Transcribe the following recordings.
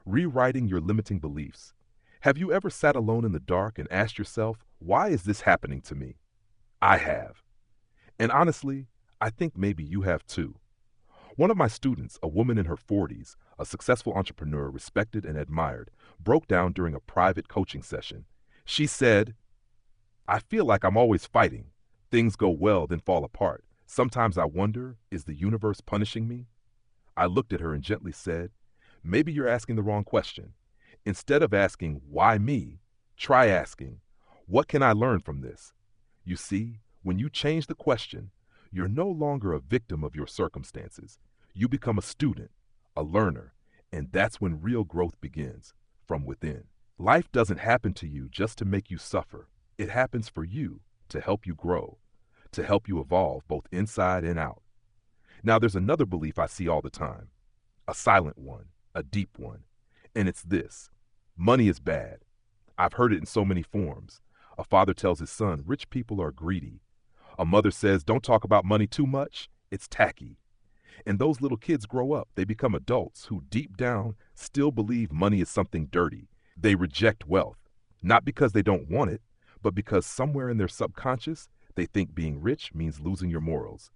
Rewriting your limiting beliefs. Have you ever sat alone in the dark and asked yourself, why is this happening to me? I have. And honestly, I think maybe you have too. One of my students, a woman in her 40s, a successful entrepreneur respected and admired, broke down during a private coaching session. She said, I feel like I'm always fighting. Things go well, then fall apart. Sometimes I wonder, is the universe punishing me? I looked at her and gently said, maybe you're asking the wrong question. Instead of asking, why me? Try asking, what can I learn from this? You see, when you change the question, you're no longer a victim of your circumstances. You become a student, a learner, and that's when real growth begins, from within. Life doesn't happen to you just to make you suffer. It happens for you to help you grow, to help you evolve both inside and out. Now, there's another belief I see all the time, a silent one, a deep one, and it's this: money is bad. I've heard it in so many forms. A father tells his son, rich people are greedy. A mother says, don't talk about money too much, it's tacky. And those little kids grow up, they become adults who deep down still believe money is something dirty. They reject wealth, not because they don't want it, but because somewhere in their subconscious, they think being rich means losing your morals.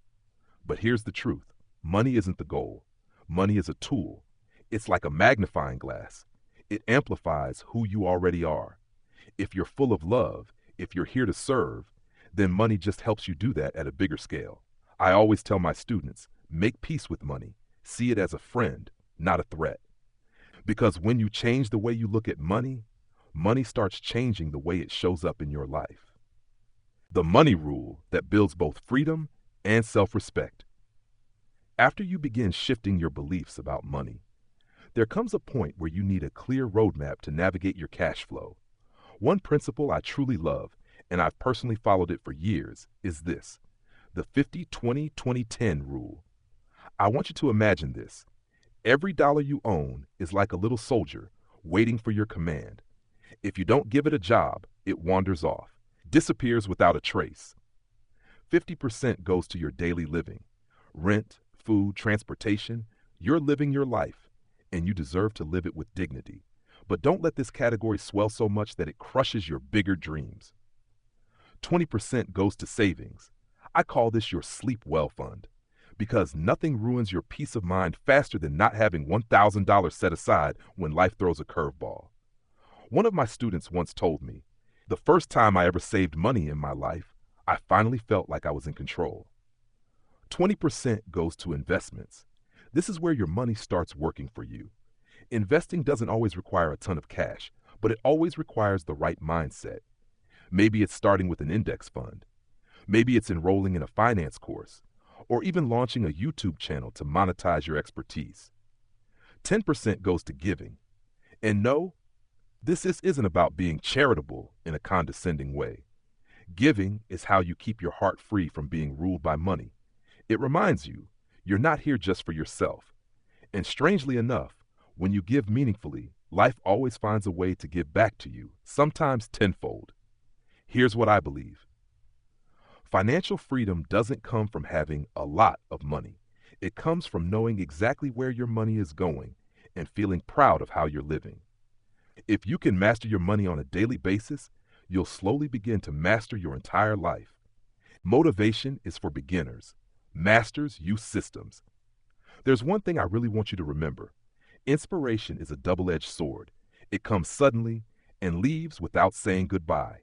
But here's the truth. Money isn't the goal. Money is a tool. It's like a magnifying glass. It amplifies who you already are. If you're full of love, if you're here to serve, then money just helps you do that at a bigger scale. I always tell my students, make peace with money. See it as a friend, not a threat. Because when you change the way you look at money, money starts changing the way it shows up in your life. The money rule that builds both freedom and self-respect. After you begin shifting your beliefs about money, there comes a point where you need a clear roadmap to navigate your cash flow. One principle I truly love, and I've personally followed it for years, is this: the 50-20-20-10 rule. I want you to imagine this. Every dollar you own is like a little soldier waiting for your command. If you don't give it a job, it wanders off, disappears without a trace. 50% goes to your daily living. Rent, food, transportation. You're living your life, and you deserve to live it with dignity. But don't let this category swell so much that it crushes your bigger dreams. 20% goes to savings. I call this your sleep well fund, because nothing ruins your peace of mind faster than not having $1,000 set aside when life throws a curveball. One of my students once told me, the first time I ever saved money in my life, I finally felt like I was in control. 20% goes to investments. This is where your money starts working for you. Investing doesn't always require a ton of cash, but it always requires the right mindset. Maybe it's starting with an index fund. Maybe it's enrolling in a finance course, or even launching a YouTube channel to monetize your expertise. 10% goes to giving. And no, this isn't about being charitable in a condescending way. Giving is how you keep your heart free from being ruled by money. It reminds you, you're not here just for yourself. And strangely enough, when you give meaningfully, life always finds a way to give back to you, sometimes tenfold. Here's what I believe. Financial freedom doesn't come from having a lot of money. It comes from knowing exactly where your money is going and feeling proud of how you're living. If you can master your money on a daily basis, you'll slowly begin to master your entire life. Motivation is for beginners. Masters use systems. There's one thing I really want you to remember. Inspiration is a double-edged sword. It comes suddenly and leaves without saying goodbye.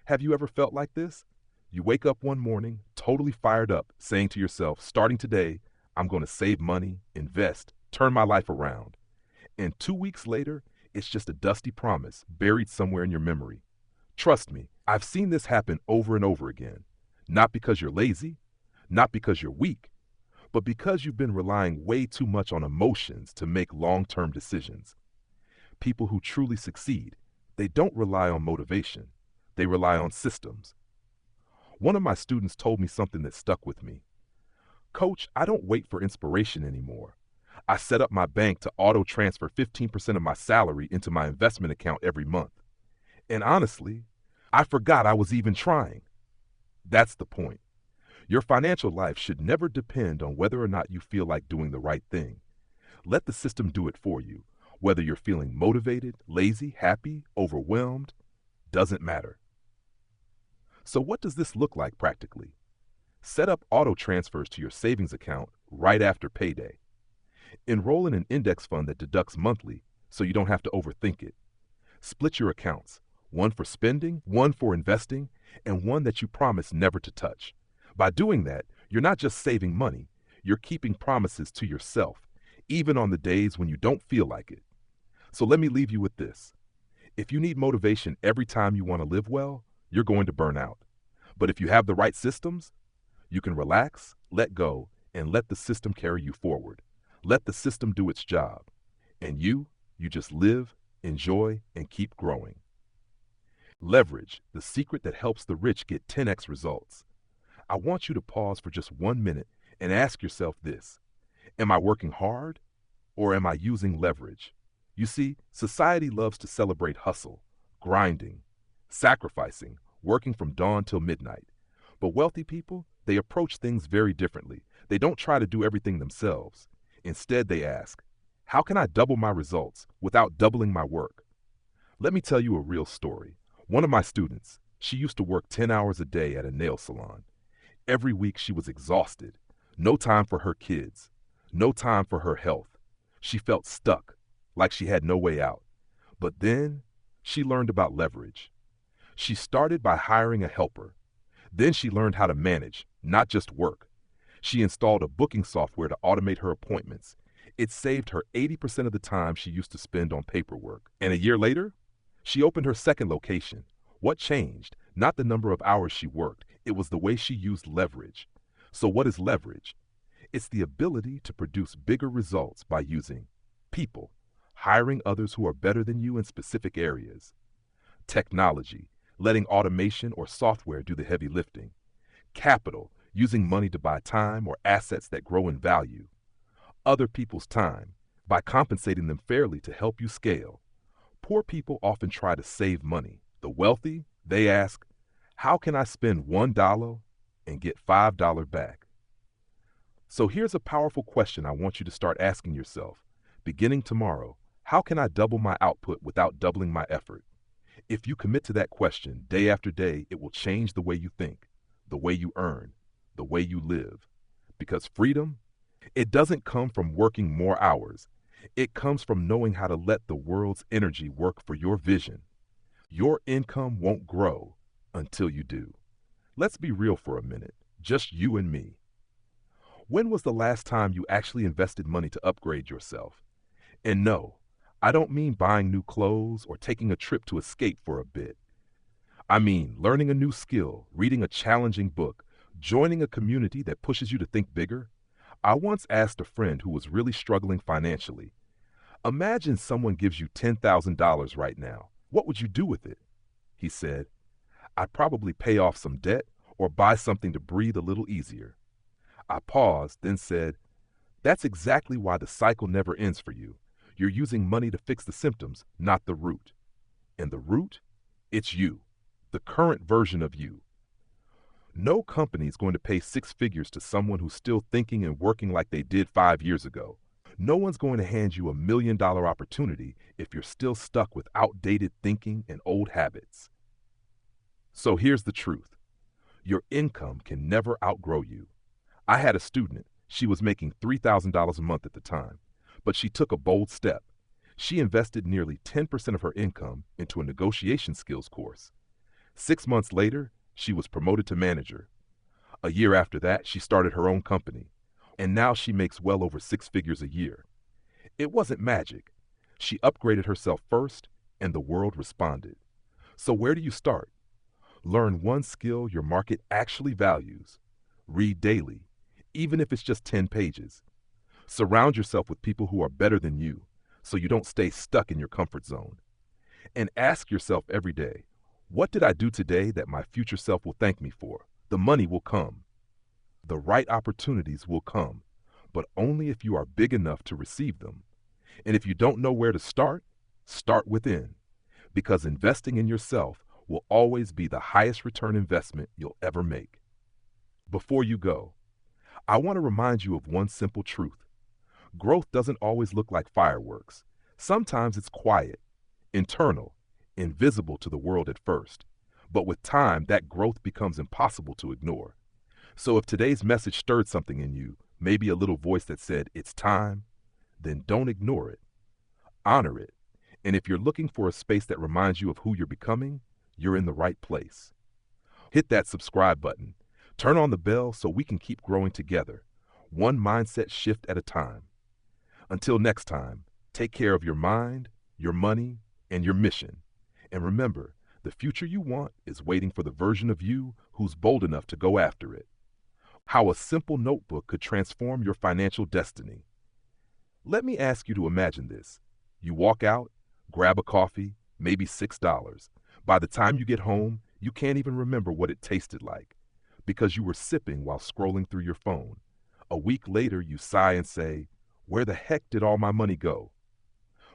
Have you ever felt like this? You wake up one morning, totally fired up, saying to yourself, starting today, I'm going to save money, invest, turn my life around. And 2 weeks later, it's just a dusty promise buried somewhere in your memory. Trust me, I've seen this happen over and over again. Not because you're lazy, not because you're weak, but because you've been relying way too much on emotions to make long-term decisions. People who truly succeed, they don't rely on motivation. They rely on systems. One of my students told me something that stuck with me. Coach, I don't wait for inspiration anymore. I set up my bank to auto-transfer 15% of my salary into my investment account every month. And honestly, I forgot I was even trying. That's the point. Your financial life should never depend on whether or not you feel like doing the right thing. Let the system do it for you. Whether you're feeling motivated, lazy, happy, overwhelmed, doesn't matter. So what does this look like practically? Set up auto transfers to your savings account right after payday. Enroll in an index fund that deducts monthly so you don't have to overthink it. Split your accounts, one for spending, one for investing, and one that you promise never to touch. By doing that, you're not just saving money, you're keeping promises to yourself, even on the days when you don't feel like it. So let me leave you with this. If you need motivation every time you want to live well, you're going to burn out. But if you have the right systems, you can relax, let go, and let the system carry you forward. Let the system do its job. And you just live, enjoy, and keep growing. Leverage, the secret that helps the rich get 10x results. I want you to pause for just 1 minute and ask yourself this. Am I working hard or am I using leverage? You see, society loves to celebrate hustle, grinding, sacrificing, working from dawn till midnight. But wealthy people, they approach things very differently. They don't try to do everything themselves. Instead, they ask, how can I double my results without doubling my work? Let me tell you a real story. One of my students, she used to work 10 hours a day at a nail salon. Every week she was exhausted. No time for her kids. No time for her health. She felt stuck, like she had no way out. But then she learned about leverage. She started by hiring a helper. Then she learned how to manage, not just work. She installed a booking software to automate her appointments. It saved her 80% of the time she used to spend on paperwork. And a year later, she opened her second location. What changed? Not the number of hours she worked. It was the way she used leverage. So what is leverage? It's the ability to produce bigger results by using people, hiring others who are better than you in specific areas. Technology, letting automation or software do the heavy lifting. Capital, using money to buy time or assets that grow in value. Other people's time, by compensating them fairly to help you scale. Poor people often try to save money. The wealthy, they ask, how can I spend $1 and get $5 back? So here's a powerful question I want you to start asking yourself. Beginning tomorrow, how can I double my output without doubling my effort? If you commit to that question day after day, it will change the way you think, the way you earn, the way you live. Because freedom, it doesn't come from working more hours. It comes from knowing how to let the world's energy work for your vision. Your income won't grow until you do. Let's be real for a minute, just you and me. When was the last time you actually invested money to upgrade yourself? And no, I don't mean buying new clothes or taking a trip to escape for a bit. I mean learning a new skill, reading a challenging book, joining a community that pushes you to think bigger. I once asked a friend who was really struggling financially, imagine someone gives you $10,000 right now. What would you do with it? He said, I'd probably pay off some debt or buy something to breathe a little easier. I paused, then said, that's exactly why the cycle never ends for you. You're using money to fix the symptoms, not the root. And the root? It's you, the current version of you. No company is going to pay 6 figures to someone who's still thinking and working like they did 5 years ago. No one's going to hand you $1 million opportunity if you're still stuck with outdated thinking and old habits. So here's the truth. Your income can never outgrow you. I had a student. She was making $3,000 a month at the time, but she took a bold step. She invested nearly 10% of her income into a negotiation skills course. 6 months later, she was promoted to manager. A year after that, she started her own company, and now she makes well over 6 figures a year. It wasn't magic. She upgraded herself first, and the world responded. So where do you start? Learn one skill your market actually values. Read daily, even if it's just 10 pages. Surround yourself with people who are better than you, so you don't stay stuck in your comfort zone. And ask yourself every day, what did I do today that my future self will thank me for? The money will come. The right opportunities will come, but only if you are big enough to receive them. And if you don't know where to start, start within, because investing in yourself will always be the highest return investment you'll ever make. Before you go, I want to remind you of one simple truth. Growth doesn't always look like fireworks. Sometimes it's quiet, internal, invisible to the world at first. But with time, that growth becomes impossible to ignore. So if today's message stirred something in you, maybe a little voice that said, it's time, then don't ignore it. Honor it. And if you're looking for a space that reminds you of who you're becoming, you're in the right place. Hit that subscribe button. Turn on the bell so we can keep growing together, one mindset shift at a time. Until next time, take care of your mind, your money, and your mission. And remember, the future you want is waiting for the version of you who's bold enough to go after it. How a simple notebook could transform your financial destiny. Let me ask you to imagine this. You walk out, grab a coffee, maybe $6. By the time you get home, you can't even remember what it tasted like because you were sipping while scrolling through your phone. A week later, you sigh and say, where the heck did all my money go?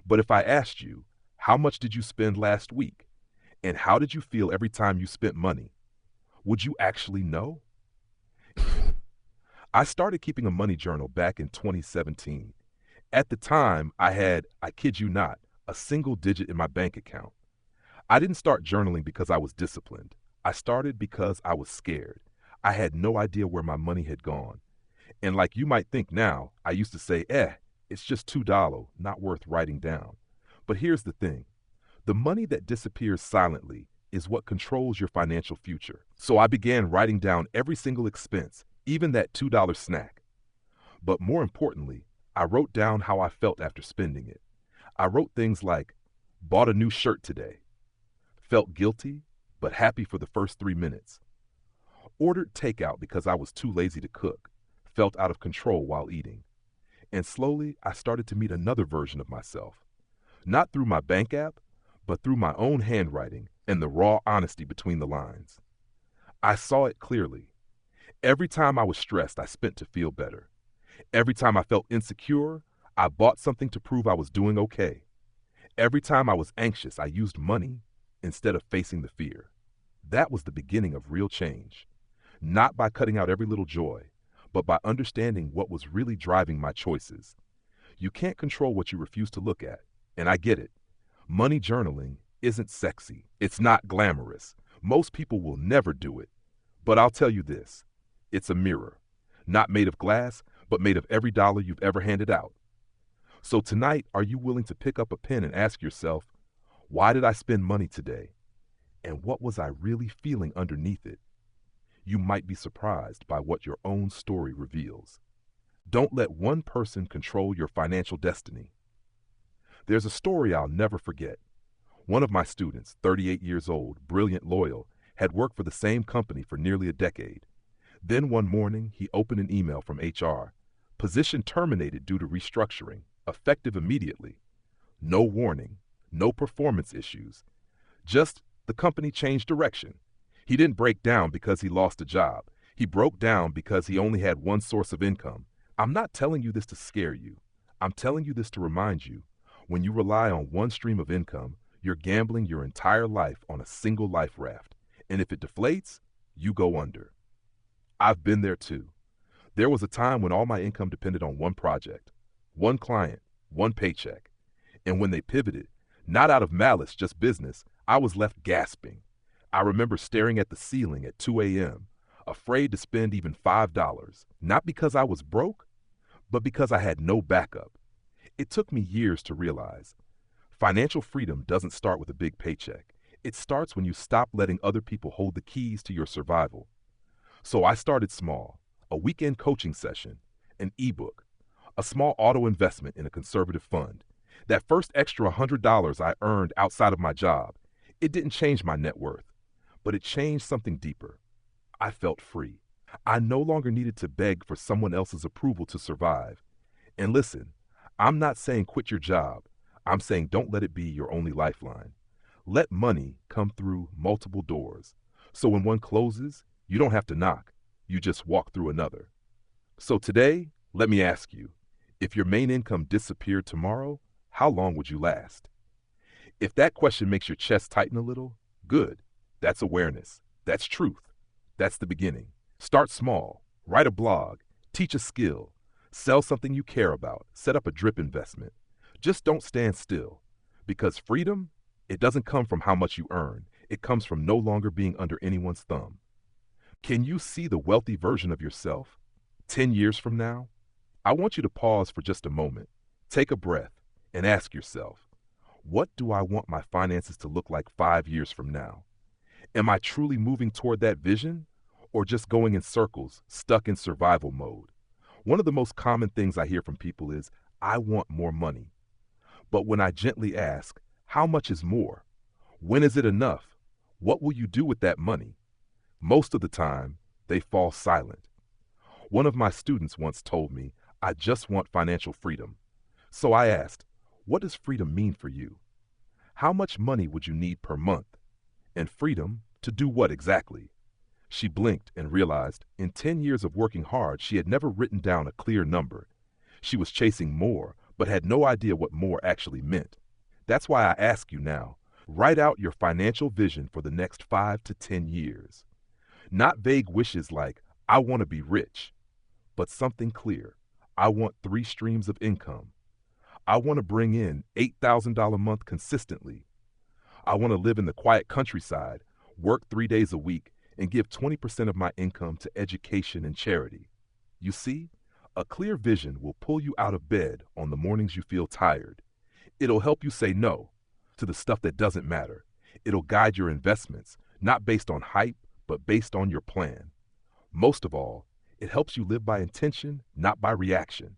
But if I asked you, how much did you spend last week? And how did you feel every time you spent money? Would you actually know? I started keeping a money journal back in 2017. At the time, I had, I kid you not, a single digit in my bank account. I didn't start journaling because I was disciplined. I started because I was scared. I had no idea where my money had gone. And like you might think now, I used to say, it's just $2, not worth writing down. But here's the thing. The money that disappears silently is what controls your financial future. So I began writing down every single expense, even that $2 snack. But more importantly, I wrote down how I felt after spending it. I wrote things like, bought a new shirt today, felt guilty, but happy for the first 3 minutes, ordered takeout because I was too lazy to cook, felt out of control while eating. And slowly, I started to meet another version of myself. Not through my bank app, but through my own handwriting and the raw honesty between the lines. I saw it clearly. Every time I was stressed, I spent to feel better. Every time I felt insecure, I bought something to prove I was doing okay. Every time I was anxious, I used money instead of facing the fear. That was the beginning of real change. Not by cutting out every little joy, but by understanding what was really driving my choices. You can't control what you refuse to look at, and I get it. Money journaling isn't sexy. It's not glamorous. Most people will never do it. But I'll tell you this, it's a mirror, not made of glass, but made of every dollar you've ever handed out. So tonight, are you willing to pick up a pen and ask yourself, why did I spend money today? And what was I really feeling underneath it? You might be surprised by what your own story reveals. Don't let one person control your financial destiny. There's a story I'll never forget. One of my students, 38 years old, brilliant, loyal, had worked for the same company for nearly a decade. Then one morning, he opened an email from HR. Position terminated due to restructuring, effective immediately. No warning, no performance issues. Just the company changed direction. He didn't break down because he lost a job. He broke down because he only had one source of income. I'm not telling you this to scare you. I'm telling you this to remind you. When you rely on one stream of income, you're gambling your entire life on a single life raft. And if it deflates, you go under. I've been there too. There was a time when all my income depended on one project, one client, one paycheck. And when they pivoted, not out of malice, just business, I was left gasping. I remember staring at the ceiling at 2 a.m., afraid to spend even $5, not because I was broke, but because I had no backup. It took me years to realize financial freedom doesn't start with a big paycheck. It starts when you stop letting other people hold the keys to your survival. So I started small, a weekend coaching session, an ebook, a small auto investment in a conservative fund. That first extra $100 I earned outside of my job, it didn't change my net worth, but it changed something deeper. I felt free. I no longer needed to beg for someone else's approval to survive. And listen, I'm not saying quit your job. I'm saying don't let it be your only lifeline. Let money come through multiple doors. So when one closes, you don't have to knock. You just walk through another. So today, let me ask you, if your main income disappeared tomorrow, how long would you last? If that question makes your chest tighten a little, good. That's awareness. That's truth. That's the beginning. Start small. Write a blog. Teach a skill. Sell something you care about. Set up a drip investment. Just don't stand still, because freedom, it doesn't come from how much you earn. It comes from no longer being under anyone's thumb. Can you see the wealthy version of yourself 10 years from now? I want you to pause for just a moment, take a breath, and ask yourself, what do I want my finances to look like 5 years from now? Am I truly moving toward that vision, or just going in circles, stuck in survival mode? One of the most common things I hear from people is, I want more money. But when I gently ask, how much is more? When is it enough? What will you do with that money? Most of the time, they fall silent. One of my students once told me, I just want financial freedom. So I asked, what does freedom mean for you? How much money would you need per month? And freedom to do what exactly? She blinked and realized in 10 years of working hard, she had never written down a clear number. She was chasing more, but had no idea what more actually meant. That's why I ask you now, write out your financial vision for the next 5 to 10 years. Not vague wishes like, I want to be rich, but something clear. I want 3 streams of income. I want to bring in $8,000 a month consistently. I want to live in the quiet countryside, work 3 days a week, and give 20% of my income to education and charity. You see, a clear vision will pull you out of bed on the mornings you feel tired. It'll help you say no to the stuff that doesn't matter. It'll guide your investments, not based on hype, but based on your plan. Most of all, it helps you live by intention, not by reaction.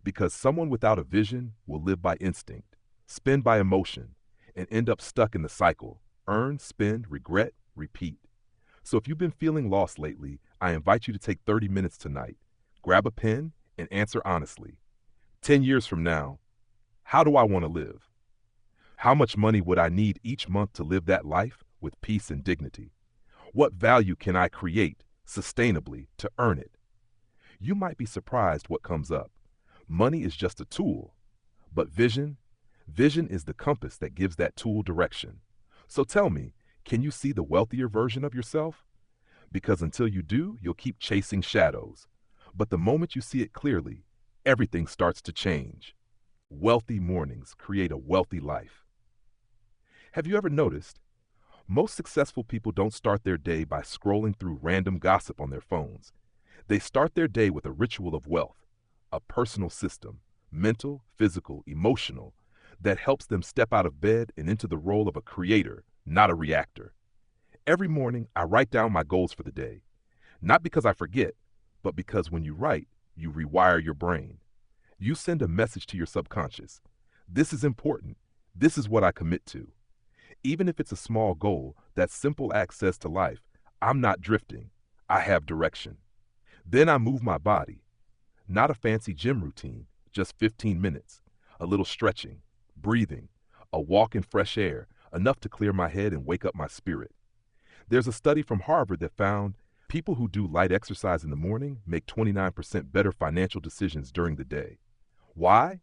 Because someone without a vision will live by instinct, spend by emotion, and end up stuck in the cycle. Earn, spend, regret, repeat. So if you've been feeling lost lately, I invite you to take 30 minutes tonight. Grab a pen and answer honestly. 10 years from now, how do I want to live? How much money would I need each month to live that life with peace and dignity? What value can I create sustainably to earn it? You might be surprised what comes up. Money is just a tool, but vision is the compass that gives that tool direction. So tell me, can you see the wealthier version of yourself? Because until you do, you'll keep chasing shadows. But the moment you see it clearly, everything starts to change. Wealthy mornings create a wealthy life. Have you ever noticed? Most successful people don't start their day by scrolling through random gossip on their phones. They start their day with a ritual of wealth, a personal system, mental, physical, emotional, that helps them step out of bed and into the role of a creator, not a reactor. Every morning, I write down my goals for the day. Not because I forget, but because when you write, you rewire your brain. You send a message to your subconscious. This is important. This is what I commit to. Even if it's a small goal, that simple act says to life, I'm not drifting. I have direction. Then I move my body. Not a fancy gym routine, just 15 minutes, a little stretching, breathing, a walk in fresh air, enough to clear my head and wake up my spirit. There's a study from Harvard that found people who do light exercise in the morning make 29% better financial decisions during the day. Why?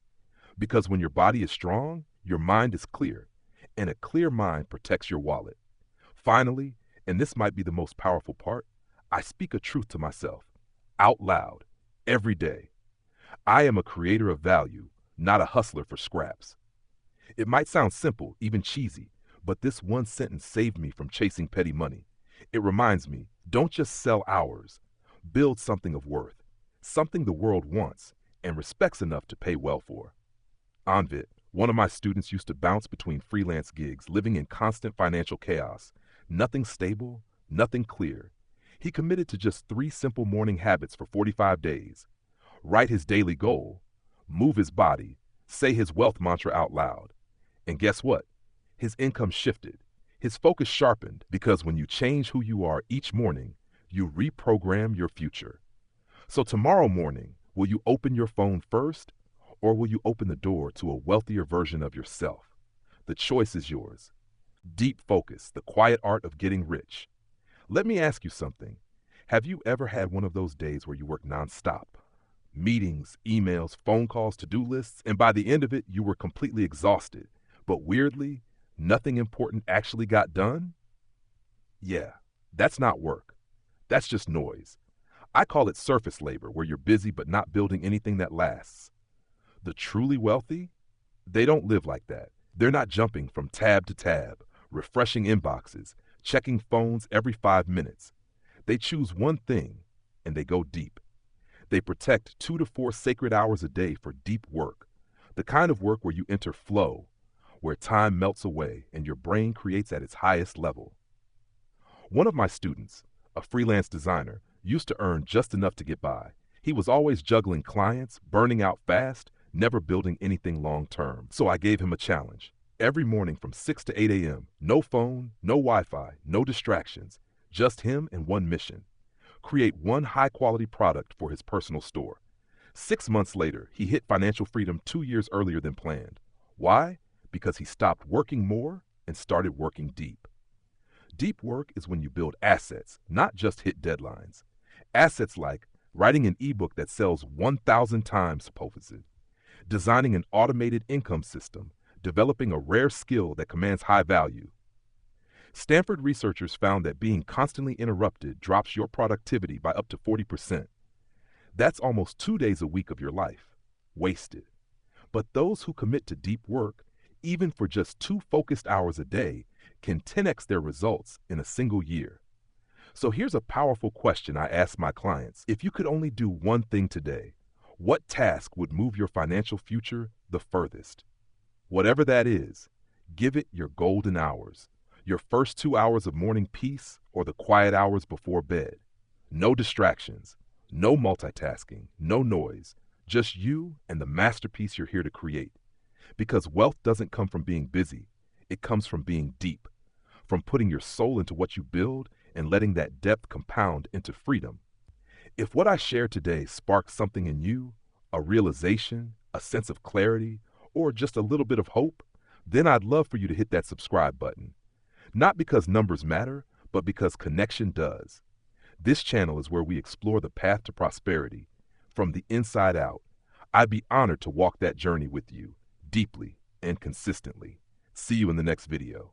Because when your body is strong, your mind is clear, and a clear mind protects your wallet. Finally, and this might be the most powerful part, I speak a truth to myself, out loud, every day. I am a creator of value, not a hustler for scraps. It might sound simple, even cheesy, but this one sentence saved me from chasing petty money. It reminds me, don't just sell hours. Build something of worth, something the world wants and respects enough to pay well for. Anvit, one of my students, used to bounce between freelance gigs, living in constant financial chaos. Nothing stable, nothing clear. He committed to just 3 simple morning habits for 45 days. Write his daily goal, move his body, say his wealth mantra out loud. And guess what? His income shifted. His focus sharpened, because when you change who you are each morning, you reprogram your future. So tomorrow morning, will you open your phone first, or will you open the door to a wealthier version of yourself? The choice is yours. Deep focus, the quiet art of getting rich. Let me ask you something. Have you ever had one of those days where you work nonstop? Meetings, emails, phone calls, to-do lists, and by the end of it, you were completely exhausted. But weirdly, nothing important actually got done? Yeah, that's not work. That's just noise. I call it surface labor, where you're busy but not building anything that lasts. The truly wealthy, They don't live like that. They're not jumping from tab to tab, refreshing inboxes, checking phones every 5 minutes. They choose one thing and they go deep. They protect 2 to 4 sacred hours a day for deep work, the kind of work where you enter flow, where time melts away and your brain creates at its highest level. One of my students, a freelance designer, used to earn just enough to get by. He was always juggling clients, burning out fast, never building anything long term. So I gave him a challenge. Every morning from 6 to 8 a.m., no phone, no Wi-Fi, no distractions, just him and one mission: create one high-quality product for his personal store. 6 months later, he hit financial freedom 2 years earlier than planned. Why? Because he stopped working more and started working deep. Deep work is when you build assets, not just hit deadlines. Assets like writing an ebook that sells 1,000 times supposed, designing an automated income system, developing a rare skill that commands high value. Stanford researchers found that being constantly interrupted drops your productivity by up to 40%. That's almost 2 days a week of your life, wasted. But those who commit to deep work, even for just 2 focused hours a day, can 10x their results in a single year. So here's a powerful question I ask my clients. If you could only do one thing today, what task would move your financial future the furthest? Whatever that is, give it your golden hours, your first 2 hours of morning peace or the quiet hours before bed. No distractions, no multitasking, no noise, just you and the masterpiece you're here to create. Because wealth doesn't come from being busy, it comes from being deep, from putting your soul into what you build and letting that depth compound into freedom. If what I shared today sparked something in you, a realization, a sense of clarity, or just a little bit of hope, then I'd love for you to hit that subscribe button. Not because numbers matter, but because connection does. This channel is where we explore the path to prosperity from the inside out. I'd be honored to walk that journey with you, deeply and consistently. See you in the next video.